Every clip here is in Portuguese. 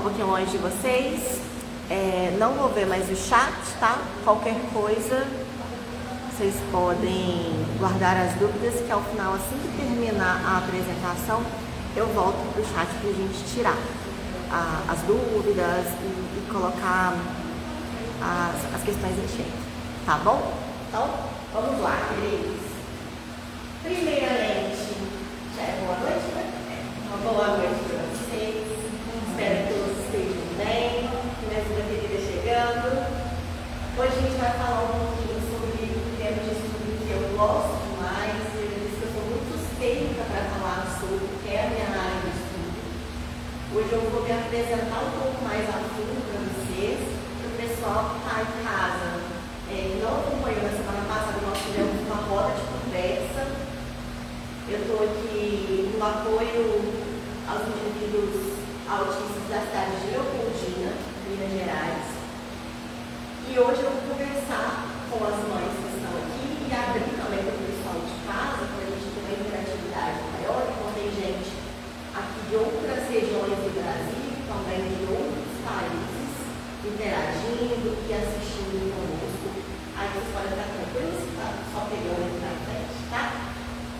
pouquinho longe de vocês. Não vou ver mais o chat, tá? Qualquer coisa, vocês podem guardar as dúvidas, que ao final, assim que terminar a apresentação, eu volto pro chat pra gente tirar as dúvidas e colocar as questões em xeque, tá bom? Então, vamos lá, queridos. Primeiramente, já é boa noite, né? Uma boa noite para vocês. Espero que todos estejam bem. Minha ajuda querida chegando. Hoje a gente vai falar um pouquinho sobre o tema de estudo que eu gosto demais. Eu disse que eu sou muito suspeita para falar sobre, que é a minha área de estudo. Hoje eu vou me apresentar um pouco mais a fundo para vocês, para o pessoal que está em casa. Não acompanhou na semana passada, nós tivemos uma roda de conversa. Eu estou aqui no apoio aos indivíduos autistas da cidade de Leopoldina, Minas Gerais. E hoje eu vou conversar com as mães que estão aqui e abrir também para o pessoal de casa, para a gente ter uma interatividade maior. Então tem gente aqui de outras regiões do Brasil, também de outros países, interagindo e assistindo conosco. Aí vocês podem estar tranquilos, tá? Só pegando aqui na frente, tá?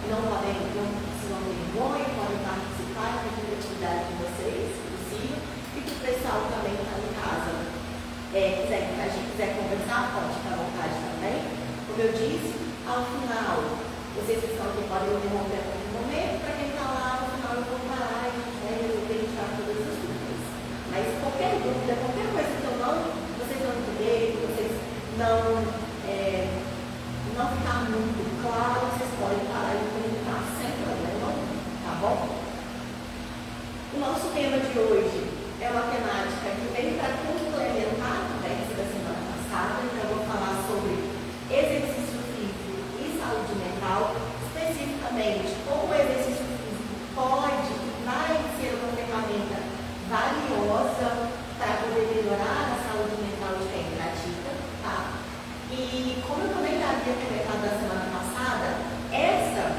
Não precisam ter vergonha, podem participar da atividade de vocês, se possível. E que o pessoal também está em casa, quiser conversar, pode ficar à vontade também. Como eu disse, ao final, vocês que estão aqui podem interromper a qualquer momento. Para quem está lá, no final eu vou parar e resolver tirar todas as dúvidas. Mas qualquer dúvida, qualquer coisa que vocês não entenderem, que vocês não ficar muito claro, vocês podem parar e perguntar sem problema, tá bom? O nosso tema de hoje é uma temática que vem para complementar a conversa da semana passada. Então eu vou falar sobre exercício físico e saúde mental, especificamente como o exercício físico pode e vai ser uma ferramenta valiosa para poder melhorar a saúde mental de quem pratica, tá? E como eu também já havia comentado na semana passada, essas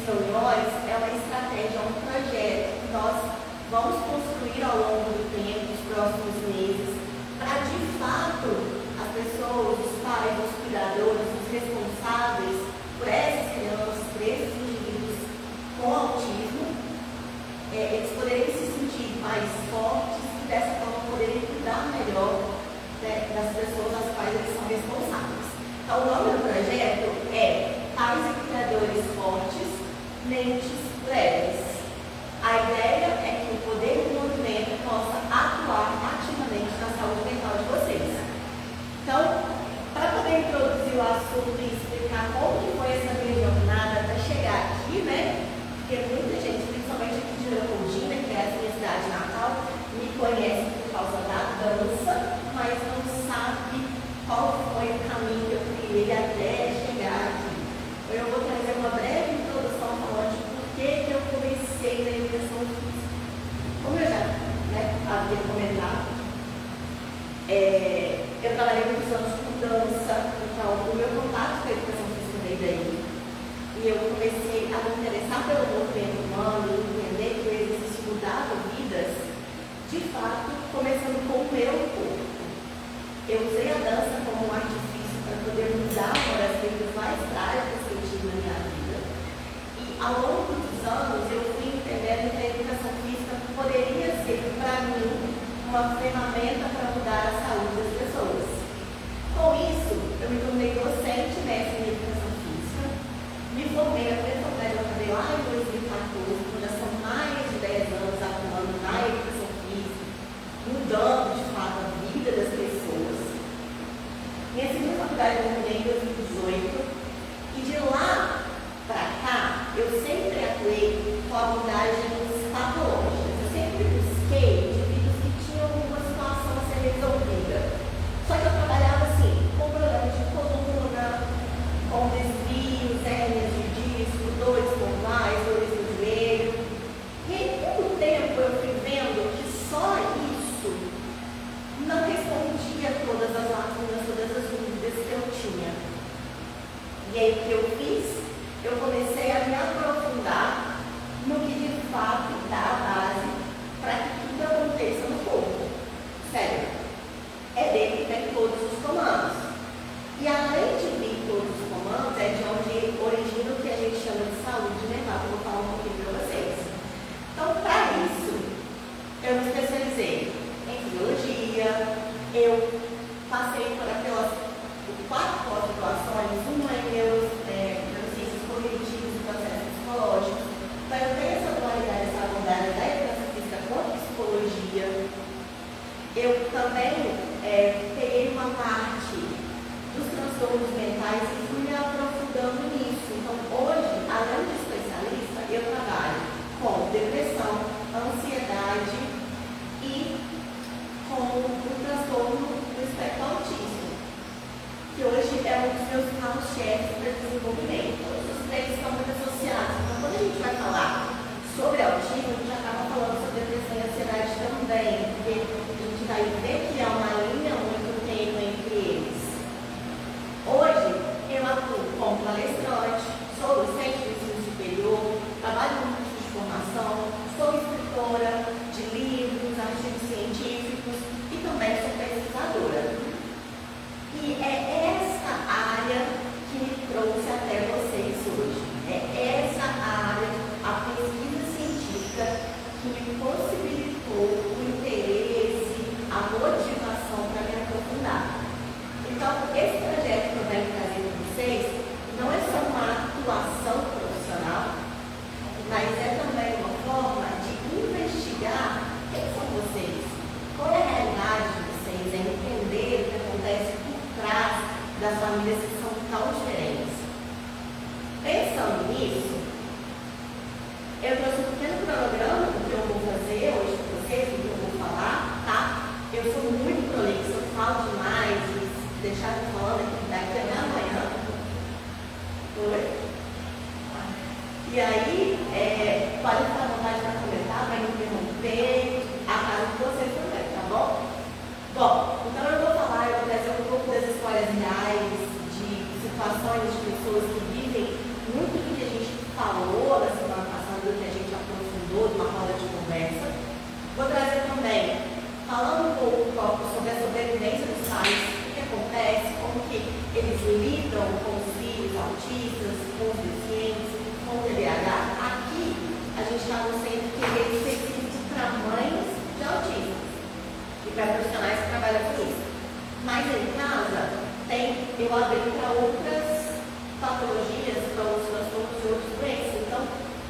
reuniões é uma estratégia, um projeto que nós vamos construir ao longo do tempo, nos próximos meses, para de fato as pessoas, os pais, os cuidadores, os responsáveis por essas crianças, por esses indivíduos com autismo, eles poderem se sentir mais fortes e dessa forma poderem cuidar melhor das pessoas às quais eles são responsáveis. Então, o nome do projeto é Pais e Cuidadores Fortes, Mentes Leves. A ideia é que o poder do movimento possa atuar ativamente na saúde mental de vocês. Então, para poder introduzir o assunto e explicar como que foi essa minha jornada para chegar aqui, né? Porque muita gente, principalmente aqui de Leopoldina, que é a minha cidade natal, me conhece por causa da dança, mas não sabe qual foi o caminho que eu criei até chegar aqui. Então, eu vou trazer uma breve introdução falando de por que eu comecei na educação física. Como eu já havia comentado, eu trabalhei muitos anos com dança, então o meu contato com a educação física veio daí. E eu comecei a me interessar pelo movimento humano e entender que o exercício mudava vidas, de fato, começando com o meu corpo. Eu usei a dança como um artifício para poder mudar uma das coisas mais trágicas que eu tive na minha vida. E ao longo dos anos eu fui entendendo que a educação física poderia ser, para mim, uma ferramenta para mudar a saúde das pessoas. Com isso, eu me tornei docente mestre em educação física, me formei na faculdade, eu acabei lá em 2014, então já são mais de 10 anos atuando na educação física, mudando de fato a vida das pessoas. Minha segunda faculdade eu terminei em 2018 e de lá para cá eu sempre atuei com abordagens patológicas. Eu sempre busquei indivíduos que tinham alguma situação a ser resolvida. Só que eu trabalhava assim, com problemas de coluna, com desvios, hérnias de disco, dores lombares, dores no joelho. E aí, com o tempo eu fui vendo que só isso não respondia a todas as lacunas, todas as dúvidas que eu tinha. E aí o que eu fiz? Eu comecei a me aprofundar no que de fato dá a base para que tudo aconteça no corpo. eu também peguei uma parte dos transtornos mentais e fui me aprofundando nisso. Então, hoje, além de especialista, eu trabalho com depressão, ansiedade e com o transtorno do espectro autista, que hoje é um dos meus carros-chefes para desenvolvimento. Todos os três estão muito associados. Então, quando a gente vai falar sobre autismo, a gente acaba falando sobre depressão e ansiedade também, porque a gente vai ver que há uma linha muito tênue entre eles. Hoje, eu atuo como palestrante, sou docente do ensino superior, trabalho no curso de formação, sou escritora de livros, artigos científicos e também sou pesquisadora. E é essa área que me trouxe até vocês hoje. É essa área, a pesquisa científica, que me possibilitou o interesse, a motivação para me aprofundar. Então, esse projeto que eu venho trazer para vocês não é só uma atuação profissional, mas é também uma forma de investigar quem são vocês, qual é a realidade de vocês, é entender o que acontece por trás das famílias que são tão diferentes. Pensando nisso, eu trouxe um pequeno cronograma do que eu vou fazer hoje com vocês, do que eu vou falar, tá? Eu sou muito prolixa, eu falo demais, e deixar de falando aqui daqui até amanhã. Oi? E aí, pode ficar à vontade para comentar, vai me interromper, a casa de vocês também, tá bom? Bom, então eu vou falar, eu vou trazer um pouco das histórias reais, de situações de pessoas que vivem muito do que a gente falou na semana passada, do que a gente aprofundou numa roda de conversa. Vou trazer também, falando um pouco sobre a sobrevivência dos pais, o que acontece, como que eles lidam com os filhos autistas, com os deficientes, com o TDAH. Aqui, a gente está no centro que é específico para mães de autistas e para profissionais que trabalham com isso. Mas em casa, eu abri para outras patologias, para outros transtornos e outros doenças. Então,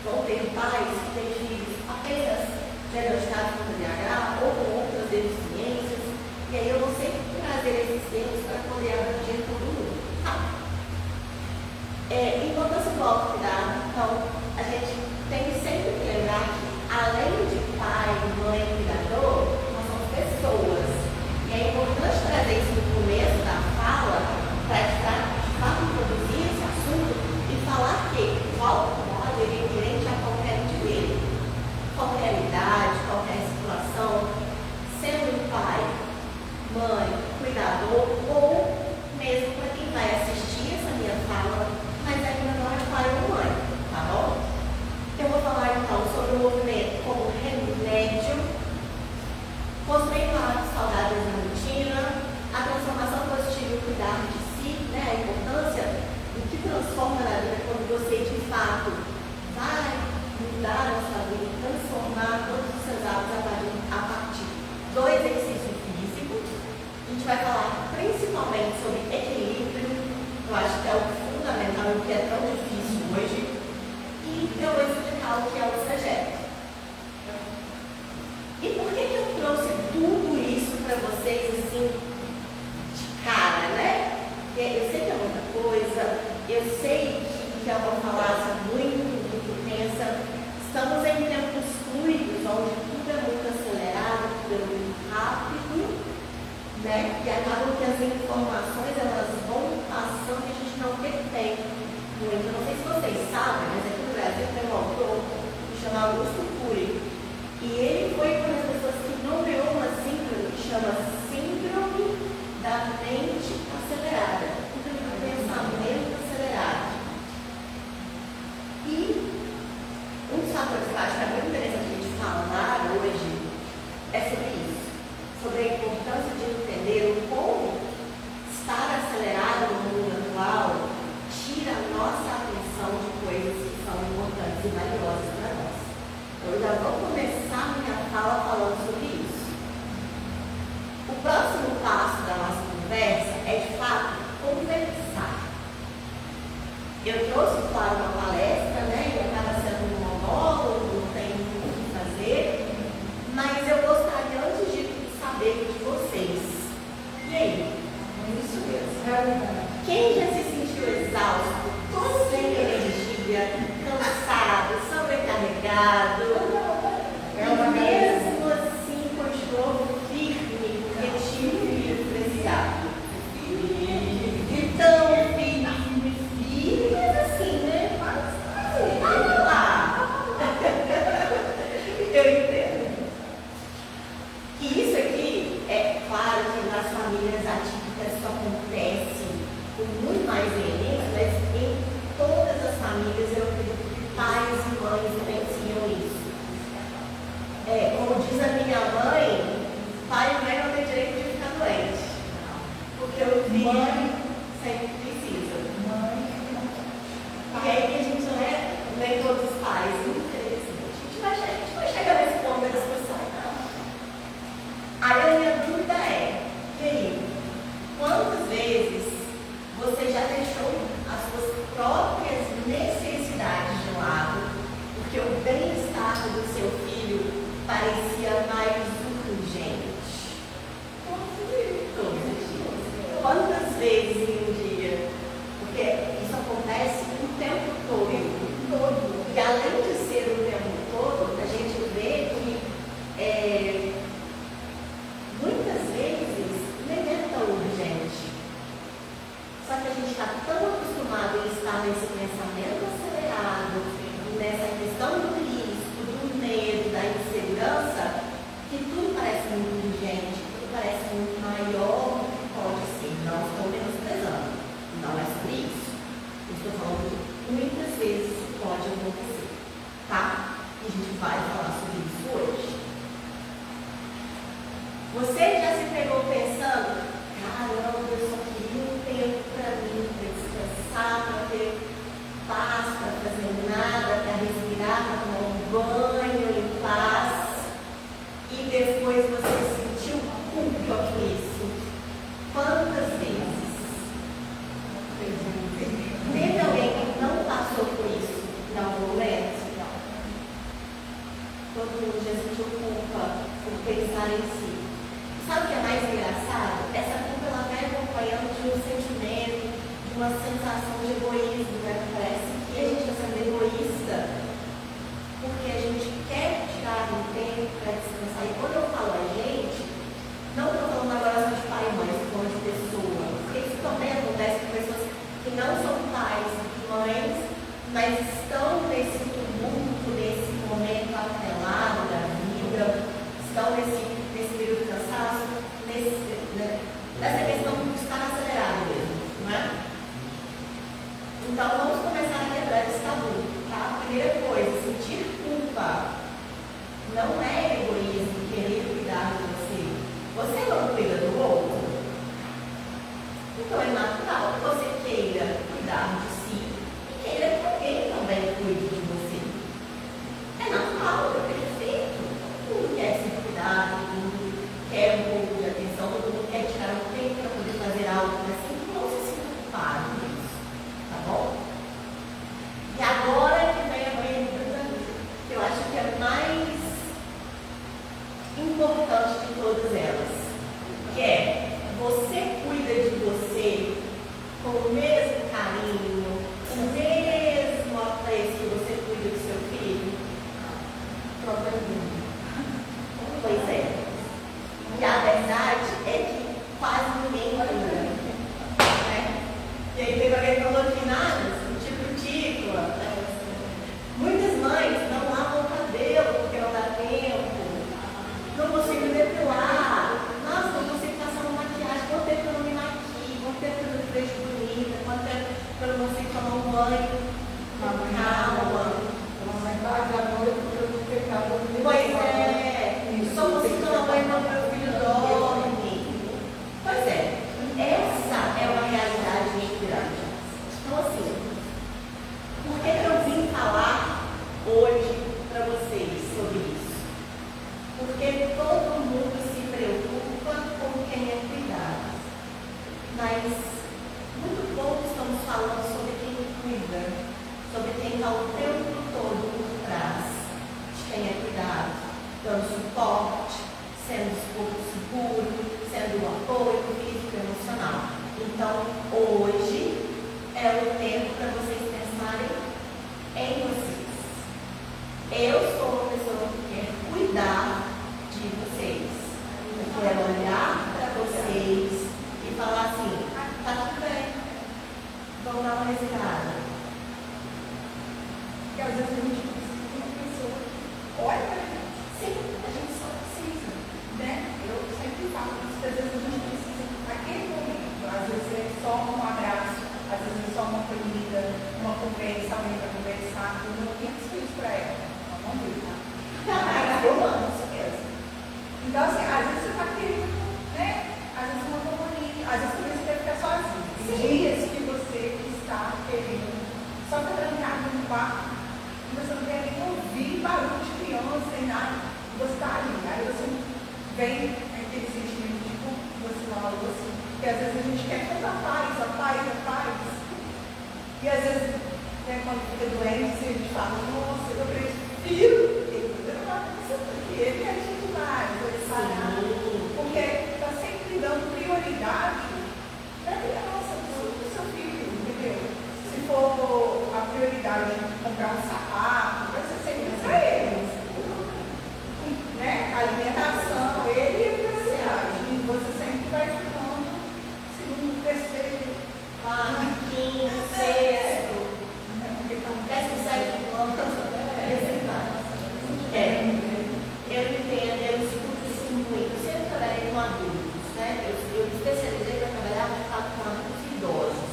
vão ter pais que têm filhos apenas diagnosticados com TDAH ou com outras deficiências. E aí eu vou sempre trazer esses termos para poder abranger todo mundo. Tá? Importância do autocuidado. Então, a gente tem sempre que lembrar que, além de pai, mãe, cuidador, nós somos pessoas. E é importante trazer isso no começo da fala para de fato introduzir esse assunto e falar que o autocuidado é inerente a qualquer indivíduo, qualquer idade, qualquer situação, sendo pai, mãe, cuidador ou mesmo para quem vai assistir essa minha fala, mas ainda não é pai ou mãe, tá bom? Eu vou falar então sobre o movimento como remédio, construindo hábitos saudáveis na rotina, a transformação positiva e cuidar de si, né? A importância do que transforma na vida quando você de fato vai mudar a sua vida, transformar todos os seus hábitos a partir do exercício físico. A gente vai falar principalmente sobre equilíbrio, eu acho que é o fundamental e o que é tão difícil hoje. E eu vou explicar o que é o projeto. E por que eu trouxe tudo isso para vocês assim, de cara, né? Porque eu sei que é muita coisa, eu sei que é uma falácia muito intensa. Estamos em tempos fluidos, onde tudo é muito acelerado, tudo é muito rápido, né? E acabam que as informações elas vão passando e a gente não retém muito. Não sei se vocês sabem, mas aqui no Brasil tem um autor que chama Augusto Cury. E ele foi uma das pessoas que nomeou uma síndrome que chama Síndrome da Mente Acelerada, síndrome do pensamento acelerado. E um dos fatores que eu acho que é muito interessante a gente falar hoje é sobre isso, sobre a importância de entender o como estar acelerado no mundo atual tira a nossa atenção de coisas que são importantes e valiosas para nós. Eu já vou começar minha fala falando sobre isso. O próximo passo da nossa conversa é, de fato, conversar. Eu trouxe, claro, uma palestra, né? E acaba sendo um monólogo, não tem muito o que fazer. Mas eu gostaria, antes de saber de E aí? Isso mesmo, realidade. Quem já se sentiu exausto, sem energia, cansado, sobrecarregado, e mesmo assim continuou firme, porque tinha um filho preciado? Então, firme, mas assim, né? Vamos lá. Eu entendo. E isso aqui, é claro que nas famílias atípicas isso acontece com muito mais veemência, mas em todas as famílias eu acredito que pais e mães vivenciam isso. Como diz a minha mãe, pai e mãe não tem direito de ficar doente. Porque o filho sempre precisa. E aí que a gente não é, nem todos os pais, infelizmente. A gente vai chegar nesse ponto da discussão. Aí a minha dúvida é, e aí, quantas vezes você já deixou as suas próprias necessidades de lado, porque o bem-estar do seu filho parecia mais urgente? Todos os dias. Quantas vezes em um dia? Porque isso acontece o tempo todo. E além de ser o tempo todo, a gente vê que muitas vezes nem é tão urgente. Só que a gente está tão acostumado a estar nesse pensamento acelerado, nessa questão do risco, do medo, da insegurança, que tudo parece muito urgente, tudo parece muito maior do que pode ser. Não estou menosprezando. Não é sobre isso. Eu estou falando que muitas vezes isso pode acontecer. Tá? E a gente vai falar sobre isso hoje. Você já se pegou pensando, caramba, eu só queria um tempo para mim, para descansar, para ter paz, para fazer nada, para respirar, para tomar um banho em paz. E depois você sentiu culpa por isso. Quantas vezes? Teve alguém que não passou por isso em algum momento? Todo mundo já sentiu culpa por pensar em si. Sabe o que é mais engraçado? Essa culpa ela vai acompanhando de um sentimento, de uma sensação de egoísmo, né? Parece que a gente está sendo egoísta porque a gente quer tirar um tempo para descansar. E quando eu falo a gente, não estou falando agora só de pai e mãe, estou falando de pessoa. Porque isso também acontece com pessoas que não são pais e mães, mas estão nesse tumulto, nesse momento atrelado da vida, estão nesse período de cansaço, nessa questão de estar acelerado mesmo, não é? Então vamos começar a quebrar esse tabu, tá? Primeira coisa, sentir culpa não é egoísmo, querer cuidar de você. Você não cuida do outro? Então é natural que você queira cuidar de si e queira que alguém também cuide de você. É natural, é perfeito. Todo mundo quer ser cuidado, todo mundo quer um pouco de atenção, todo mundo quer tirar um tempo para poder fazer algo assim. Não se sinta culpado nisso, tá bom? E agora que vem a pergunta que eu acho que é a mais importante de todas elas, que é: você cuida de você com o mesmo carinho, com o mesmo apreço que você cuida do seu filho? Pois é. E a verdade é que quase ninguém cuida, né? E aí teve alguém que falou que nada, tipo, muitas mães não lavam o cabelo porque não dá tempo, não consigo depilar, nossa, não consigo passar uma maquiagem, quanto tempo eu não me maquio, quanto tempo eu não me vejo bonita, quanto tempo eu não consigo tomar um banho com calma. Pois é, só consigo tomar banho quando meu filho dorme. Pois é, essa é uma realidade muito grande. Então assim, por que eu vim falar hoje para vocês sobre isso? Porque todo mundo se preocupa com quem é cuidado, mas muito pouco estamos falando sobre quem cuida. Eu sou uma pessoa que quer cuidar de vocês. Eu quero olhar para vocês e falar assim, tá tudo bem, vamos dar uma respirada. Porque às vezes a gente precisa de uma pessoa que olha para a gente. Sim, a gente só precisa, né? Eu sempre falo, às vezes a gente precisa naquele momento. Às vezes é só um abraço, às vezes é só uma comida, uma conversa, alguém para conversar. Eu não tenho isso para ela. Não vou, tá? Eu amo isso mesmo. Então, assim, às vezes você está querendo, né? Às vezes uma companhia, às vezes você quer ficar sozinho. Tem dias que você está querendo só estar trancado no quarto e você não quer nem ouvir barulho de criança nem nada. Você está ali. Aí você vem aquele sentimento de culpa que você falou assim, que às vezes a gente quer tanta paz, a paz. E às vezes, né, quando fica doente, a gente fala, nossa, eu prefiro que ele ajude mais, ele parar, porque está sempre dando prioridade para a criança, do seu filho, entendeu? Se for a prioridade de comprar um sapato, vai ser sempre para ele, né? A alimentação, ele é prioridade, e você sempre vai ficando segundo, terceiro, Quinto, sexto, 17 anos, eu entendo, eu escuto isso muito. Eu sempre trabalhei com adultos, né? Eu me especializei para trabalhar de fato com adultos e idosos.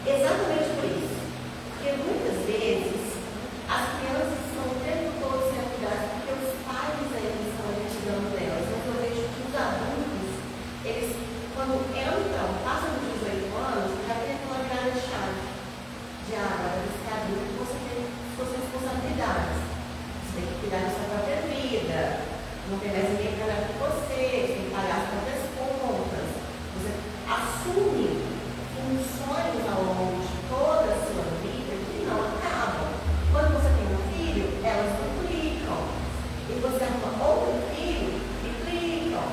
Exatamente por isso. Porque muitas vezes as crianças estão o tempo todo sendo cuidadas porque os pais ainda estão cuidando delas. Mas eu vejo que os adultos, eles, quando entram, passam de 18 anos, já tem aquela virada de chave. De agora, você é adulto, você tem suas responsabilidades. Você tem que cuidar da sua própria vida, não tem mais ninguém para dar por você, você tem que pagar as próprias contas. Você assume funções ao longo de toda a sua vida que não acabam. Quando você tem um filho, elas duplicam. E você arruma outro filho, triplicam.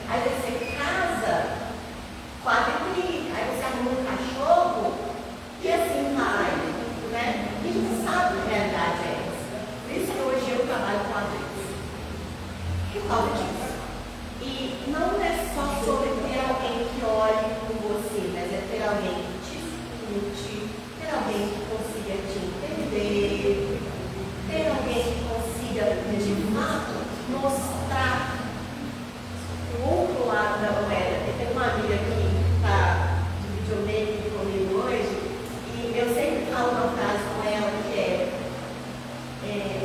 Aí você casa, quadriplica. Aí você arruma um cachorro e assim vai, né? E a gente sabe que a realidade é essa. Por isso que hoje eu trabalho com adultos. Por causa disso. E não é só sobre ter alguém que olhe por você, mas é ter alguém que te escute, ter alguém que consiga te entender, ter alguém que consiga, de fato, mostrar o outro lado da moeda. Eu tenho uma amiga que está de videogame comigo hoje, e eu sempre falo uma frase com ela que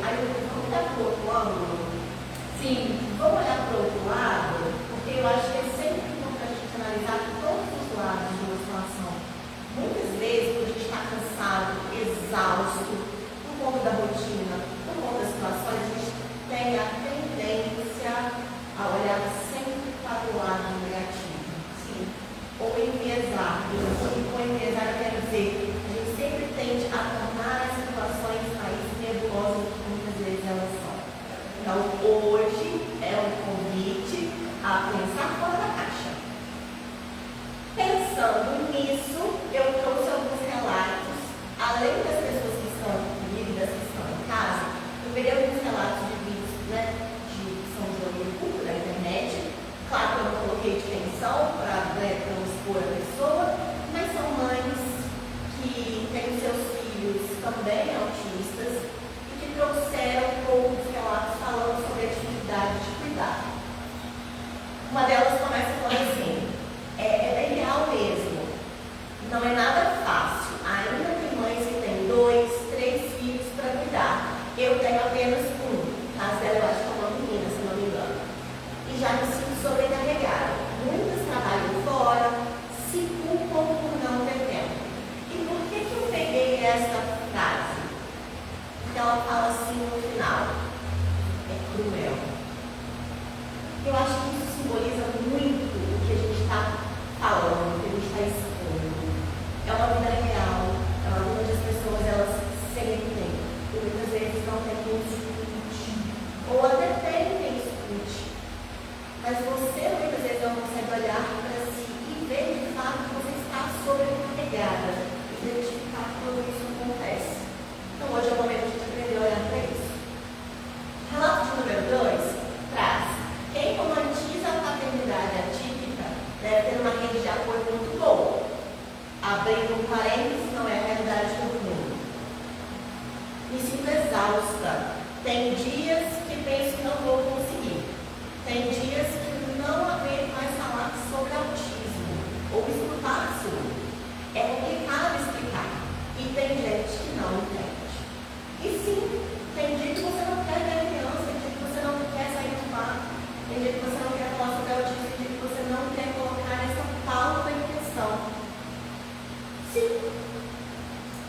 aí eu vou olhar para o outro ângulo. Sim, vamos olhar para o outro lado, porque eu acho que é sempre importante a gente analisar todos os lados de uma situação. Muitas vezes, quando a gente está cansado, exausto, por conta da rotina, por conta das situações, a gente tem a tendência a olhar sempre para o lado negativo. Sim. Ou enviesar. Com enviesar, eu quero dizer, a gente sempre tende a tornar as situações mais nebulosas do que muitas vezes elas são. Então, hoje é um convite a pensar fora da caixa. Pensando nisso, eu trouxe alguns relatos, além das pessoas que estão comigo, das que estão em casa, eu peguei alguns relatos de vídeos, né, de São João do Culto da internet. Claro que eu não coloquei de quem são para não expor a pessoa, mas são mães que têm seus filhos também autistas e que trouxeram poucos relatos falando sobre a dificuldade de cuidar. Uma delas começa falando assim, é bem real mesmo, não é nada fácil, ainda tem mães que têm 2, 3 filhos para cuidar, eu tenho apenas um, no caso dela eu acho que é uma menina, se não me engano, e já me sinto sobrecarregada, muitas trabalham fora, se culpam por não ter tempo. E por que eu peguei essa frase? Porque ela fala assim no final, é cruel. Eu acho que isso simboliza muito o que a gente está falando, o que a gente está expondo. É uma vida real, é uma vida onde as pessoas elas sentem, e muitas vezes não tem quem escute, ou até tem quem escute. Mas você muitas vezes não consegue olhar para si e ver de fato que você está sobrecarregada, identificar quando isso acontece. Então hoje é o momento de aprender a olhar para Abrindo um parênteses, não é a realidade do mundo. Me sinto exausta. Tem dias que penso que não vou conseguir. Tem dias que não aguento mais falar sobre autismo ou escutar sobre. É complicado explicar. E tem gente que não entende. E sim, tem dia que você não quer ver a criança, tem dia que você não quer sair do mar, tem dia que você não quer falar sobre autismo, tem dia que você não quer colocar essa pauta em questão. Sim.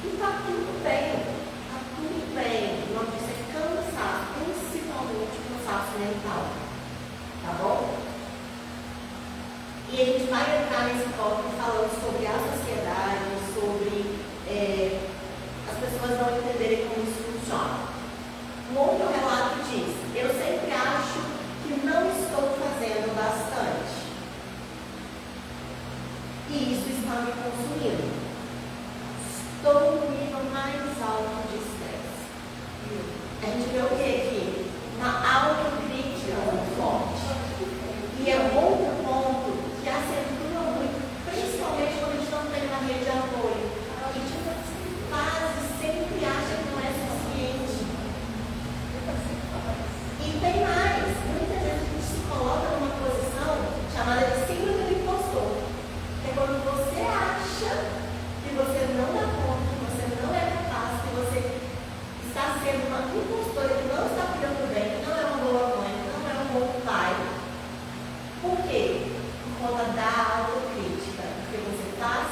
E está tudo bem. Está tudo bem. Não precisa cansar, principalmente cansaço mental. Tá bom? E a gente vai entrar nesse tópico falando sobre a sociedade, sobre as pessoas não entenderem como isso funciona. Um outro relato diz: eu sempre acho que não estou fazendo bastante. E isso está me consumindo. Estou no nível mais alto de estresse. A gente vê o que aqui? Uma autocrítica muito forte. E é um outro ponto que acentua muito, principalmente quando a gente não tem uma rede de apoio. A gente quase sempre acha que não é suficiente. E tem mais. Muitas vezes a gente se coloca numa posição chamada de síndrome do impostor. Que é quando você acha que você não dá conta, que você não é capaz, que você está sendo uma impostora, que não está cuidando bem, que não é uma boa mãe, que não é um bom pai. Por quê? Por conta da autocrítica. Porque você faz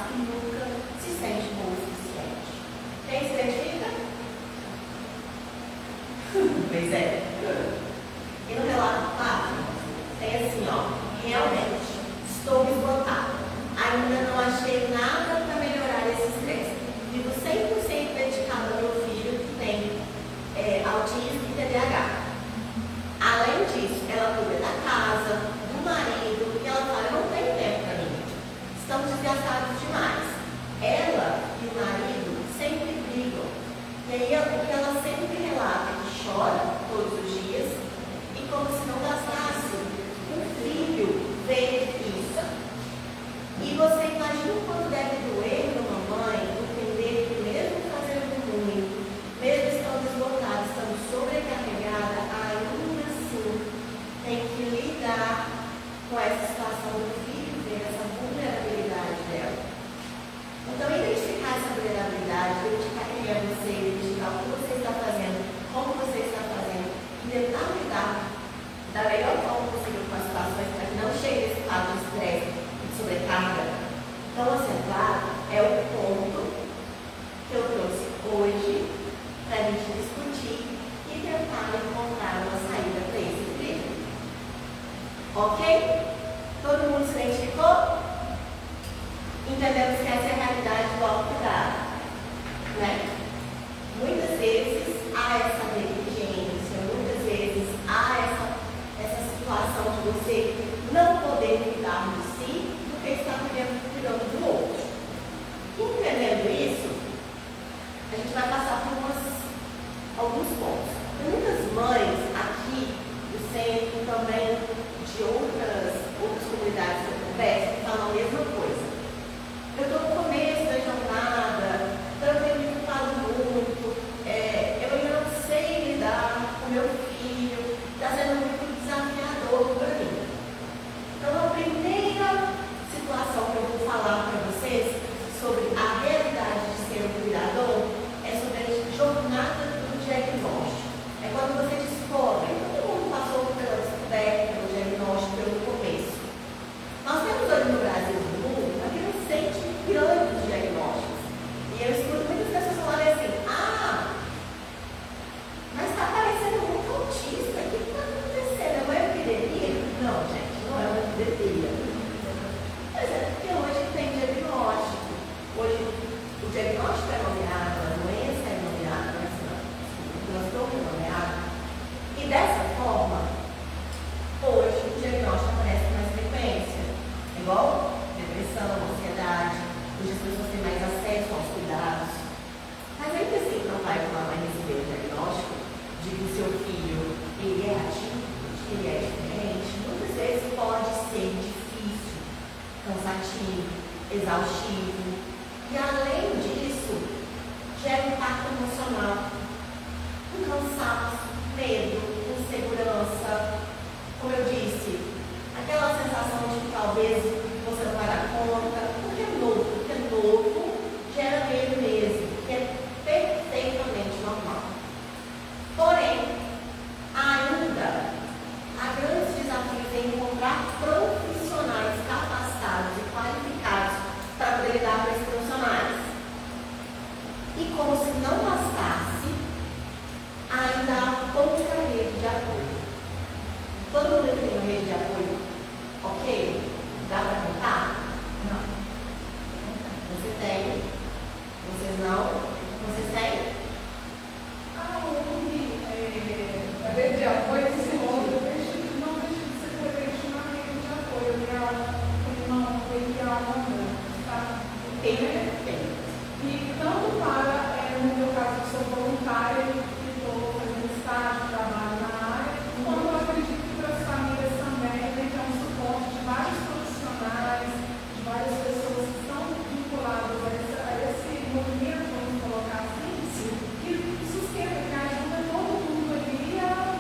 e nunca se sente bom o suficiente. Quem se identifica? Pois é. E no relato 4, tem assim, ó. Realmente, estou esgotada. Ainda não achei nada para melhorar esse estresse. Vivo 100% dedicada ao meu filho que tem autismo e TDAH. Além disso, ela cuida da casa, do marido, e ela fala: eu não tenho tempo para mim. Estamos desgastados demais. Ela e o marido sempre brigam. E aí o que ela sempre relata é que chora todos os dias e como se não bastasse um filho ver isso. E você imagina o quanto deve doer numa mãe entender que mesmo fazendo muito, mesmo estando esgotada, estando sobrecarregada, ainda assim tem que lidar com essa situação do filho, ver essa vulnerabilidade dela. Então, identificar essa vulnerabilidade, identificar quem é você, identificar o que você está fazendo, como você está fazendo, e tentar lidar da melhor forma possível com as situações para que não chegue esse quadro de estresse e de sobrecarga. Então, acentuado é o ponto que eu trouxe hoje para a gente discutir e tentar encontrar uma saída para esse equilíbrio. Ok? Todo mundo se identificou? Entendemos que essa é a realidade do autocuidado, né? Muitas vezes há essa negligência, muitas vezes há essa situação de você não poder cuidar de si porque está cuidando do outro. Entendendo isso, a gente vai passar por alguns pontos. Muitas mães aqui do centro, também de outras comunidades que eu converso, falam a mesma coisa. Eu estou no começo da jornada, então eu tenho me preocupado muito, eu ainda não sei lidar com meu filho, está sendo muito desafiador para mim. Então, a primeira situação que eu vou falar para vocês sobre a realidade de ser um cuidador é sobre a jornada do diagnóstico. É quando você descobre, todo mundo passou pelo descoberto, pelo diagnóstico, pelo começo. Nós temos hoje no Brasil e no mundo uma crescente grande de diagnósticos. E eu escuto muitas pessoas falarem assim: mas está parecendo muito autista, o que está acontecendo? É uma epidemia? Não, gente, não é uma epidemia. Mas é porque hoje tem diagnóstico. Hoje o diagnóstico é nomeado, a doença é nomeada, o transtorno é nomeado. E dessa forma, hoje o diagnóstico aparece com mais frequência. Igual depressão, ansiedade, hoje as pessoas têm mais acesso aos cuidados. Mas ainda assim, não vai receber o diagnóstico de que o seu filho ele é atípico, de que ele é diferente. Muitas vezes pode ser diferente. exaustivo. E além disso, gera um impacto emocional, um cansaço, medo, insegurança. Como eu disse, aquela sensação de que talvez você não vai dar conta, porque é novo, gera medo mesmo, que é perfeitamente normal. Porém, ainda há grandes desafios em encontrar profissionais capacitados e qualificados para poder lidar com esses profissionais. E como se não bastasse, ainda há pouca rede de apoio. Todo mundo tem uma rede de apoio? Ok? Dá para contar? Não. Você tem? Vocês não? Vocês têm? A rede de apoio, esse outro, não deixa de ser presente na rede de apoio, que é a Amanda, tá? Tem. E tanto para, no meu caso, que sou voluntária, que estou fazendo estágio, trabalho na área, quanto eu acredito que para as famílias também, tem que ter um suporte de vários profissionais, de várias pessoas que estão vinculadas a esse movimento, vamos colocar assim, que sustenta, que ajuda todo mundo ali a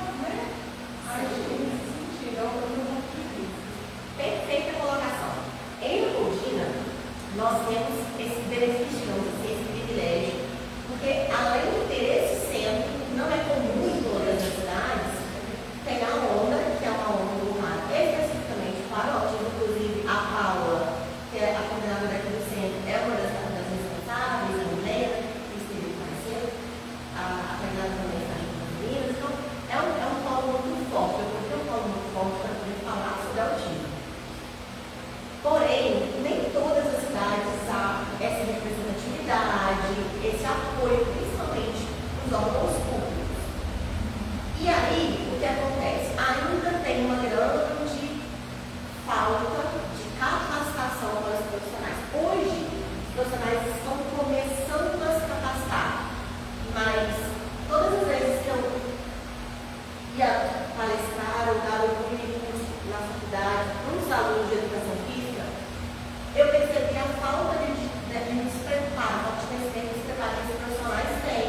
agir nesse sentido, é o meu ponto de vista. Perfeita colocação. Em Leopoldina, nós temos esse benefício, esse privilégio, porque além de ter esse centro, que não é comum em todas as cidades, tem a onda, que é uma onda do mar especificamente para o autismo. Inclusive a Paula, que é a coordenadora aqui do centro, é uma das responsáveis, a Milena, que esteve mais cedo, a coordenadora da mensagem das meninas. Então, é um polo muito forte, eu tenho um polo muito forte para poder falar sobre autismo. Porém, nem todas as cidades há essa representatividade, esse apoio, principalmente dos órgãos públicos. E aí, o que acontece? Ainda tem uma grande falta de capacitação para os profissionais. Hoje, os profissionais estão começando a se capacitar, mas todas as vezes que eu ia palestrar ou dar o currículo na faculdade para os alunos de educação física, eu percebi a falta de despreparo, falta de conhecimento e despreparo que esses profissionais têm.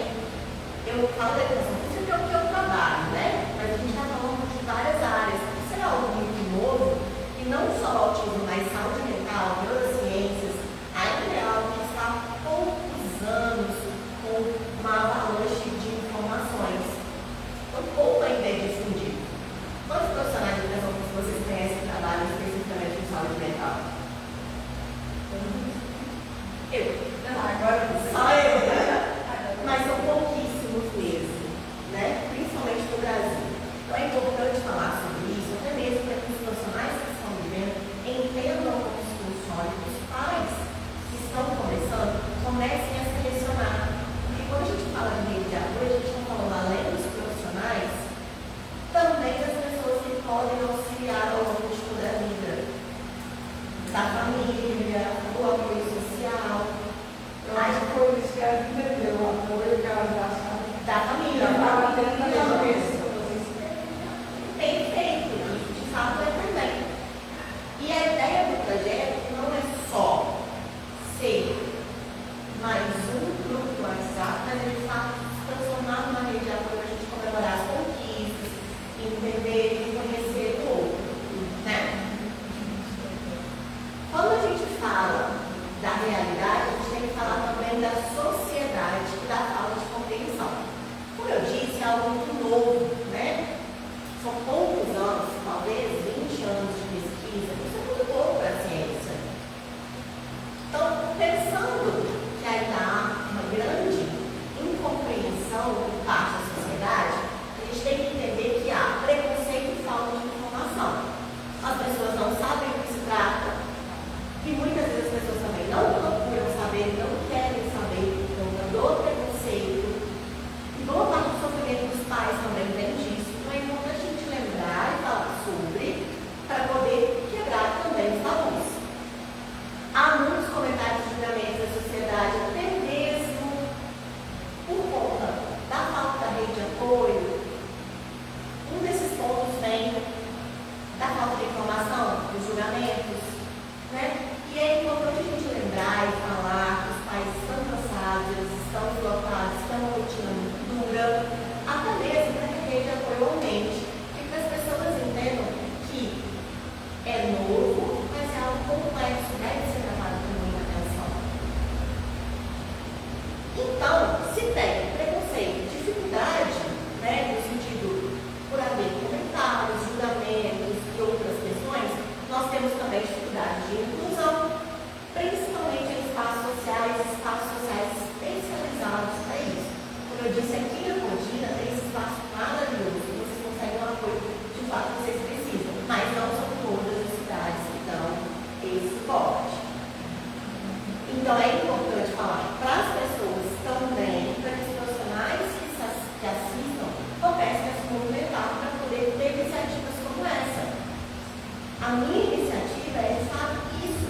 Eu falo da educação física que é o que eu trabalho, né? Mas a gente está falando de várias áreas. Isso é algo muito novo, e não só o autismo, mas saúde mental, neurociências, ainda é algo que está há poucos anos com uma avalanche de informações. Um pouco ainda é difundido. Quantos profissionais de educação física vocês conhecem que trabalham especificamente com saúde mental? Eu. Agora Só eu, né? Mas são pouquíssimos mesmo, né? Principalmente no Brasil. Então é importante falar sobre isso, até mesmo para que os profissionais que estão vivendo entendam como isso funciona, que os pais que estão começando comecem a selecionar. Porque quando a gente fala de rede de apoio, a gente está falando além dos profissionais, também das pessoas que podem auxiliar ao longo de toda a vida. Da família, do apoio social. eu acho que foi isso que ela entendeu, o apoio que ela já sabe. Da família. Já estava dentro da cabeça. Perfeito, isso de fato é também. E a ideia do projeto não é só ser mais um grupo do WhatsApp, mas de fato se transformar numa rede de apoio para a gente comemorar as conquistas, entender e conhecer o outro, né? Quando a gente fala da realidade, a gente tem que falar também da sociedade e da falta de compreensão. Como eu disse, é algo muito novo, né? São poucos anos, talvez 20 anos de pesquisa, isso é muito pouco para a ciência. Então, pensando que ainda há uma grande incompreensão por parte da sociedade, a gente tem que entender que há preconceito e falta de informação. As pessoas não sabem o que se trata, e muitas vezes as pessoas também não procuram saber, não querem saber, então do preconceito. E boa parte do sofrimento dos pais também vem disso. Então é importante a gente lembrar e falar sobre, para poder quebrar também os tabus. Há muitos comentários de julgamento da sociedade, até mesmo por conta da falta da rede de apoio. Um desses pontos vem da falta de informação, dos julgamentos, né? E é É novo, mas é algo complexo, deve ser tratado com muita atenção. Então, se tem preconceito, dificuldade, né, no sentido por haver comentários, julgamentos e outras questões, nós temos também dificuldade de inclusão, principalmente em espaços sociais especializados para isso. Como eu disse, aqui na Condina tem esse espaço maravilhoso, vocês conseguem o apoio de fato que vocês precisam, mas não são todas as cidades que dão esse suporte. Então é importante falar para as pessoas também, para que os profissionais que assistam comecem a se movimentar para poder ter iniciativas como essa. A minha iniciativa é, de fato, isso,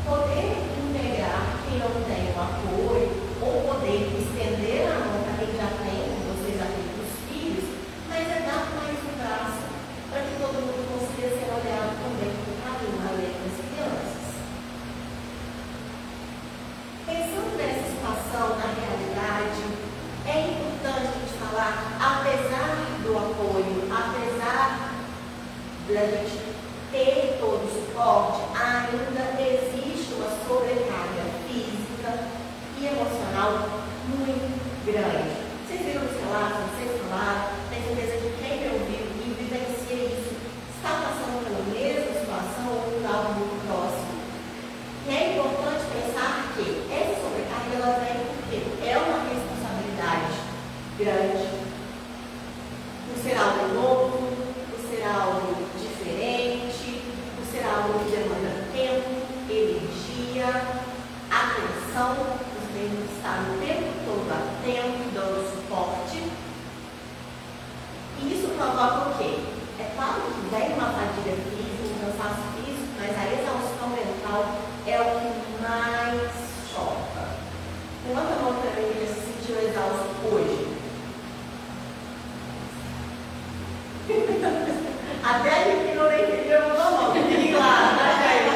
poder integrar quem não tem o apoio, ou poder estender a mão para quem já tem, vocês já têm os filhos, mas é dar mais um braço para que todo mundo consiga ser olhado também com carinho na letra das crianças. Pensando nessa situação, na realidade, é importante a gente falar, apesar do apoio, apesar da gente ter todo o suporte, ainda existe uma sobrecarga física e emocional muito grande. Vocês viram os relatos, vocês falaram, tenho certeza que quem me ouviu e vivencia isso está passando pela mesma situação ou por algo muito próximo. E é importante pensar que essa sobrecarga ela vem porque é uma responsabilidade grande, por ser algo novo, por ser algo diferente, por ser algo que demanda tempo, energia, atenção, os meninos estar o tempo todo atento, dando suporte. E isso provoca o quê? É claro que vem uma fadiga física, um cansaço físico, mas a exaustão mental é o que mais choca. Levanta a mão para mim que se sentiu exausto hoje. Até a gente que não entendeu, eu não vou fique lá, tá, gente?